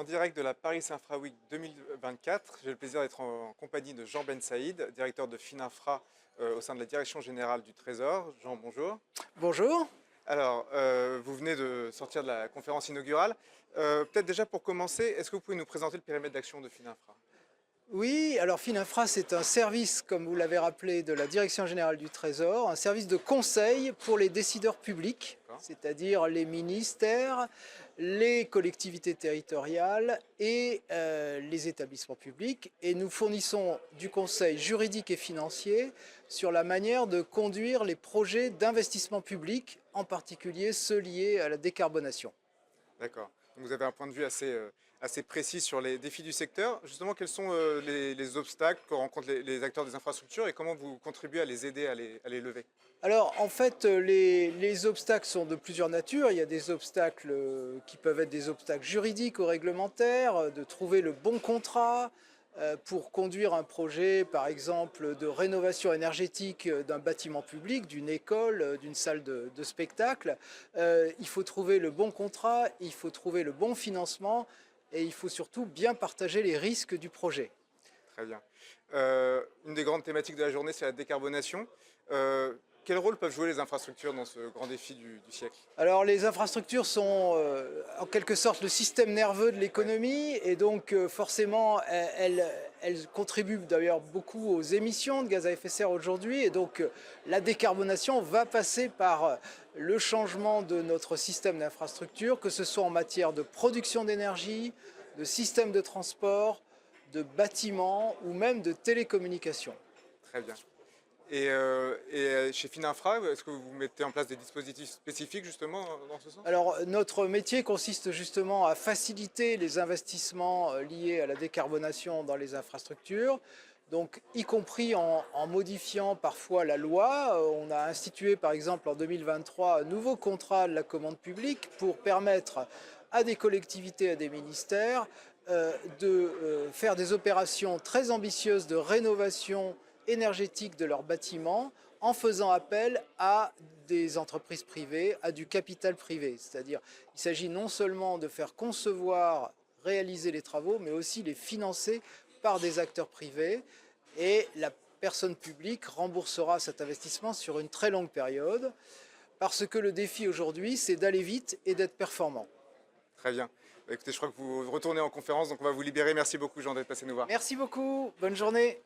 en direct de la Paris Infra Week 2024. J'ai le plaisir d'être en compagnie de Jean Ben Saïd, directeur de Fininfra au sein de la Direction Générale du Trésor. Jean, bonjour. Bonjour. Alors, vous venez de sortir de la conférence inaugurale. Peut-être déjà pour commencer, est-ce que vous pouvez nous présenter le périmètre d'action de Fininfra? Oui, alors Fininfra, c'est un service, comme vous l'avez rappelé, de la Direction Générale du Trésor, un service de conseil pour les décideurs publics, D'accord. c'est-à-dire les ministères, les collectivités territoriales et les établissements publics. Et nous fournissons du conseil juridique et financier sur la manière de conduire les projets d'investissement public, en particulier ceux liés à la décarbonation. D'accord. Donc vous avez un point de vue assez précis sur les défis du secteur. Justement, quels sont les obstacles que rencontrent les acteurs des infrastructures et comment vous contribuez à les aider à les lever? Alors en fait, les obstacles sont de plusieurs natures. Il y a des obstacles qui peuvent être des obstacles juridiques ou réglementaires, de trouver le bon contrat pour conduire un projet, par exemple, de rénovation énergétique d'un bâtiment public, d'une école, d'une salle de spectacle. Il faut trouver le bon contrat, il faut trouver le bon financement et il faut surtout bien partager les risques du projet. Très bien. Une des grandes thématiques de la journée, c'est la décarbonation. Quel rôle peuvent jouer les infrastructures dans ce grand défi du siècle? Alors les infrastructures sont en quelque sorte le système nerveux de Ouais. l'économie et donc forcément elles contribuent d'ailleurs beaucoup aux émissions de gaz à effet de serre aujourd'hui et donc la décarbonation va passer par le changement de notre système d'infrastructure, que ce soit en matière de production d'énergie, de système de transport, de bâtiments ou même de télécommunications. Très bien. Chez Fininfra, est-ce que vous mettez en place des dispositifs spécifiques justement dans ce sens? Alors, notre métier consiste justement à faciliter les investissements liés à la décarbonation dans les infrastructures, donc y compris en modifiant parfois la loi. On a institué par exemple en 2023 un nouveau contrat de la commande publique pour permettre à des collectivités, à des ministères de faire des opérations très ambitieuses de rénovation énergétique de leurs bâtiments en faisant appel à des entreprises privées, à du capital privé. C'est-à-dire il s'agit non seulement de faire concevoir, réaliser les travaux, mais aussi les financer par des acteurs privés. Et la personne publique remboursera cet investissement sur une très longue période, parce que le défi aujourd'hui, c'est d'aller vite et d'être performant. Très bien. Écoutez, je crois que vous retournez en conférence, donc on va vous libérer. Merci beaucoup Jean d'être passé nous voir. Merci beaucoup, bonne journée.